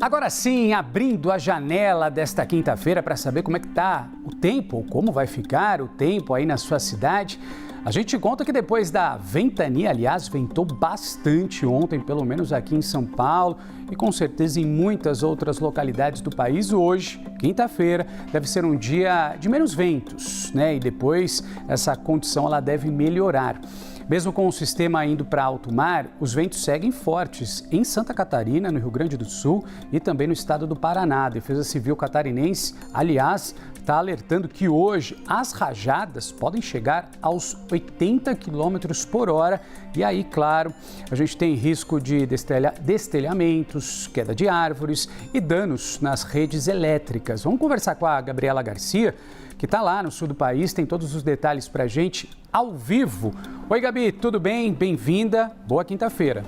Agora sim, abrindo a janela desta quinta-feira para saber como é que está o tempo, como vai ficar o tempo aí na sua cidade. A gente conta que depois da ventania, aliás, ventou bastante ontem, pelo menos aqui em São Paulo e com certeza em muitas outras localidades do país. Hoje, quinta-feira, deve ser um dia de menos ventos, né? E depois essa condição ela deve melhorar. Mesmo com o sistema indo para alto mar, os ventos seguem fortes em Santa Catarina, no Rio Grande do Sul e também no estado do Paraná. A Defesa Civil catarinense, aliás, está alertando que hoje as rajadas podem chegar aos 80 km por hora. E aí, claro, a gente tem risco de destelhamentos, queda de árvores e danos nas redes elétricas. Vamos conversar com a Gabriela Garcia, que está lá no sul do país, tem todos os detalhes para a gente ao vivo. Oi, Gabi, tudo bem? Bem-vinda. Boa quinta-feira.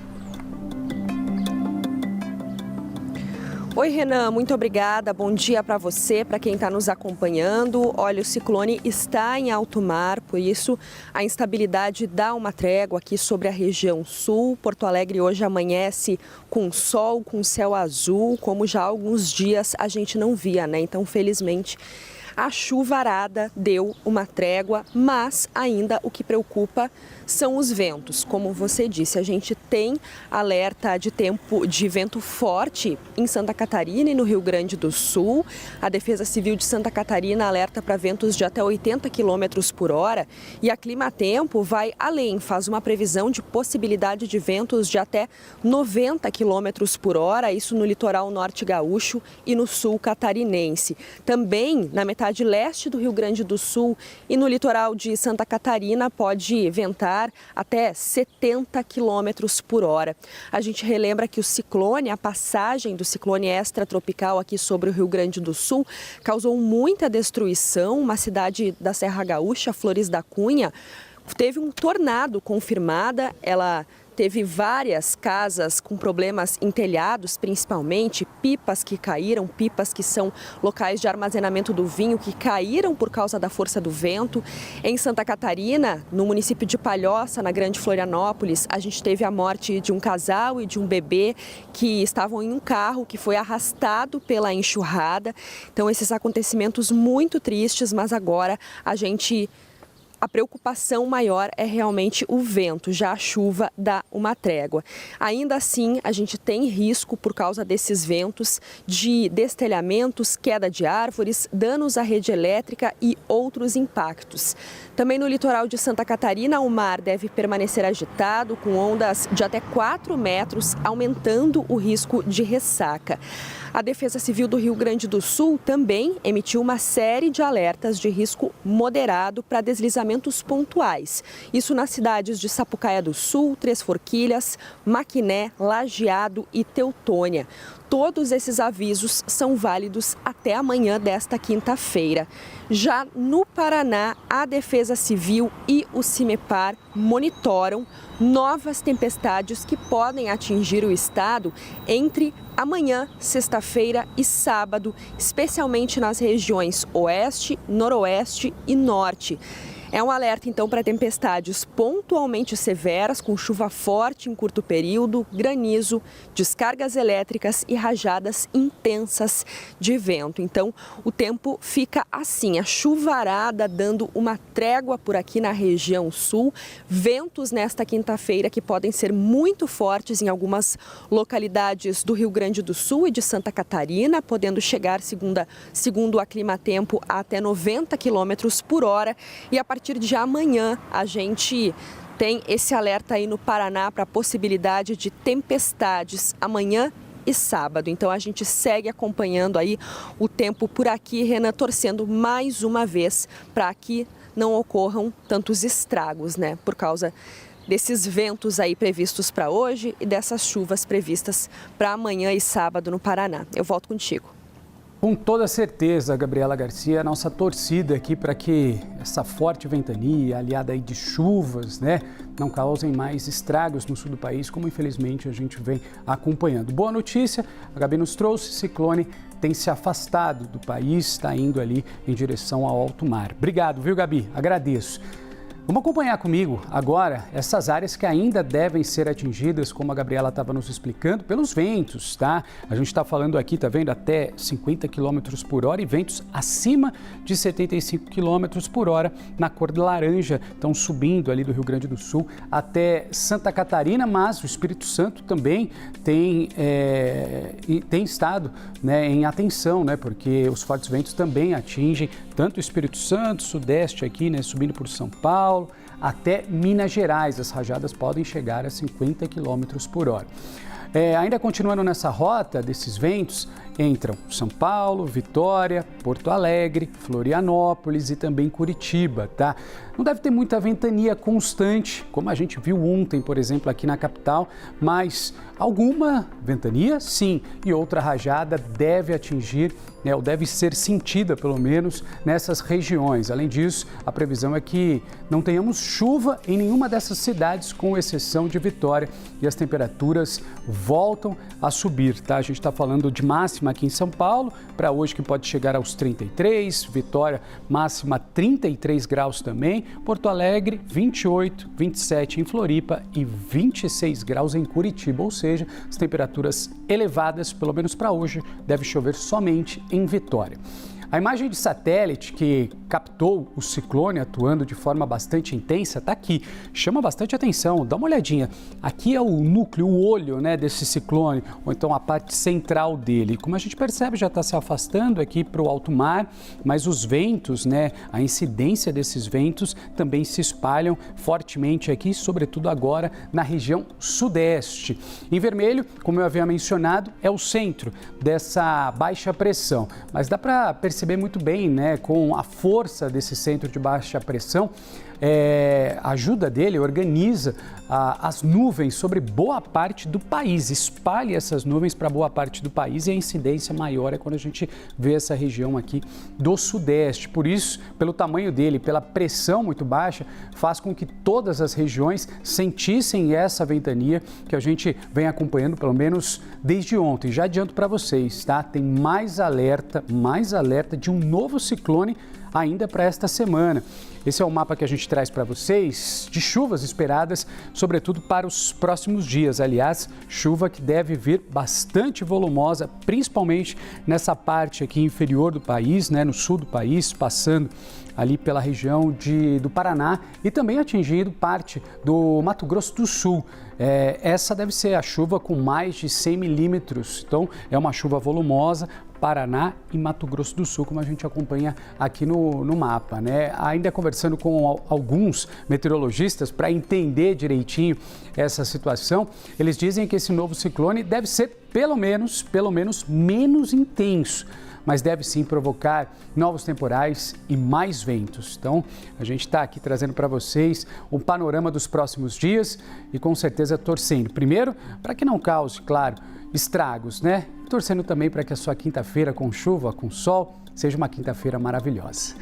Oi, Renan, muito obrigada. Bom dia para você, para quem está nos acompanhando. Olha, o ciclone está em alto mar, por isso a instabilidade dá uma trégua aqui sobre a região sul. Porto Alegre hoje amanhece com sol, com céu azul, como já há alguns dias a gente não via, né? Então, felizmente, a chuvarada deu uma trégua, mas ainda o que preocupa são os ventos. Como você disse, a gente tem alerta de tempo de vento forte em Santa Catarina e no Rio Grande do Sul. A Defesa Civil de Santa Catarina alerta para ventos de até 80 km por hora. E a Climatempo vai além, faz uma previsão de possibilidade de ventos de até 90 km por hora, isso no litoral norte gaúcho e no sul catarinense. Também na metade leste do Rio Grande do Sul e no litoral de Santa Catarina pode ventar até 70 km por hora. A gente relembra que o ciclone, a passagem do ciclone extratropical aqui sobre o Rio Grande do Sul, causou muita destruição. Uma cidade da Serra Gaúcha, Flores da Cunha, teve um tornado confirmada. Ela teve várias casas com problemas em telhados, principalmente pipas que caíram, pipas que são locais de armazenamento do vinho que caíram por causa da força do vento. Em Santa Catarina, no município de Palhoça, na Grande Florianópolis, a gente teve a morte de um casal e de um bebê que estavam em um carro que foi arrastado pela enxurrada. Então, esses acontecimentos muito tristes, mas agora a preocupação maior é realmente o vento, já a chuva dá uma trégua. Ainda assim, a gente tem risco por causa desses ventos de destelhamentos, queda de árvores, danos à rede elétrica e outros impactos. Também no litoral de Santa Catarina, o mar deve permanecer agitado, com ondas de até 4 metros, aumentando o risco de ressaca. A Defesa Civil do Rio Grande do Sul também emitiu uma série de alertas de risco moderado para deslizamentos pontuais. Isso nas cidades de Sapucaia do Sul, Três Forquilhas, Maquiné, Lajeado e Teutônia. Todos esses avisos são válidos até amanhã desta quinta-feira. Já no Paraná, a Defesa Civil e o CIMEPAR monitoram novas tempestades que podem atingir o estado entre amanhã, sexta-feira e sábado, especialmente nas regiões oeste, noroeste e norte. É um alerta, então, para tempestades pontualmente severas, com chuva forte em curto período, granizo, descargas elétricas e rajadas intensas de vento. Então, o tempo fica assim, a chuvarada dando uma trégua por aqui na região sul. Ventos nesta quinta-feira que podem ser muito fortes em algumas localidades do Rio Grande do Sul e de Santa Catarina, podendo chegar, segundo a Climatempo, a até 90 km por hora. E a partir de amanhã, a gente tem esse alerta aí no Paraná para a possibilidade de tempestades amanhã e sábado. Então, a gente segue acompanhando aí o tempo por aqui, Renan, torcendo mais uma vez para que não ocorram tantos estragos, né, por causa desses ventos aí previstos para hoje e dessas chuvas previstas para amanhã e sábado no Paraná. Eu volto contigo. Com toda certeza, Gabriela Garcia, a nossa torcida aqui para que essa forte ventania, aliada aí de chuvas, né, não causem mais estragos no sul do país, como infelizmente a gente vem acompanhando. Boa notícia, a Gabi nos trouxe, ciclone tem se afastado do país, está indo ali em direção ao alto mar. Obrigado, viu, Gabi? Agradeço. Vamos acompanhar comigo agora essas áreas que ainda devem ser atingidas, como a Gabriela estava nos explicando, pelos ventos, tá? A gente está falando aqui, tá vendo, até 50 km por hora e ventos acima de 75 km por hora na cor de laranja, estão subindo ali do Rio Grande do Sul até Santa Catarina, mas o Espírito Santo também tem estado, né, em atenção, né, porque os fortes ventos também atingem tanto o Espírito Santo, sudeste aqui, né, subindo por São Paulo, até Minas Gerais. As rajadas podem chegar a 50 km por hora. Ainda continuando nessa rota desses ventos, entram São Paulo, Vitória, Porto Alegre, Florianópolis e também Curitiba, tá? Não deve ter muita ventania constante, como a gente viu ontem, por exemplo, aqui na capital, mas alguma ventania, sim, e outra rajada deve atingir, né, ou deve ser sentida, pelo menos, nessas regiões. Além disso, a previsão é que não tenhamos chuva em nenhuma dessas cidades, com exceção de Vitória, e as temperaturas voltam a subir, tá? A gente está falando de máxima aqui em São Paulo, para hoje que pode chegar aos 33, Vitória máxima 33 graus também, Porto Alegre 28, 27 em Floripa e 26 graus em Curitiba, ou seja, as temperaturas elevadas, pelo menos para hoje, deve chover somente em Vitória. A imagem de satélite que captou o ciclone atuando de forma bastante intensa está aqui. Chama bastante atenção, dá uma olhadinha. Aqui é o núcleo, o olho, né, desse ciclone, ou então a parte central dele. Como a gente percebe, já está se afastando aqui para o alto mar, mas os ventos, né, a incidência desses ventos também se espalham fortemente aqui, sobretudo agora na região sudeste. Em vermelho, como eu havia mencionado, é o centro dessa baixa pressão, mas dá para perceber muito bem, né, com a força desse centro de baixa pressão, a ajuda dele organiza as nuvens sobre boa parte do país, espalha essas nuvens para boa parte do país e a incidência maior é quando a gente vê essa região aqui do sudeste. Por isso, pelo tamanho dele, pela pressão muito baixa, faz com que todas as regiões sentissem essa ventania que a gente vem acompanhando pelo menos desde ontem. Já adianto para vocês, tá? Tem mais alerta de um novo ciclone ainda para esta semana. Esse é o mapa que a gente traz para vocês de chuvas esperadas, sobretudo para os próximos dias. Aliás, chuva que deve vir bastante volumosa, principalmente nessa parte aqui inferior do país, né, no sul do país, passando ali pela região do Paraná e também atingindo parte do Mato Grosso do Sul. Essa deve ser a chuva com mais de 100 milímetros, então é uma chuva volumosa, Paraná e Mato Grosso do Sul, como a gente acompanha aqui no mapa, né? Ainda conversando com alguns meteorologistas para entender direitinho essa situação, eles dizem que esse novo ciclone deve ser pelo menos menos intenso, mas deve sim provocar novos temporais e mais ventos. Então, a gente está aqui trazendo para vocês um panorama dos próximos dias e com certeza torcendo. Primeiro, para que não cause, claro, estragos, né? Torcendo também para que a sua quinta-feira com chuva, com sol, seja uma quinta-feira maravilhosa.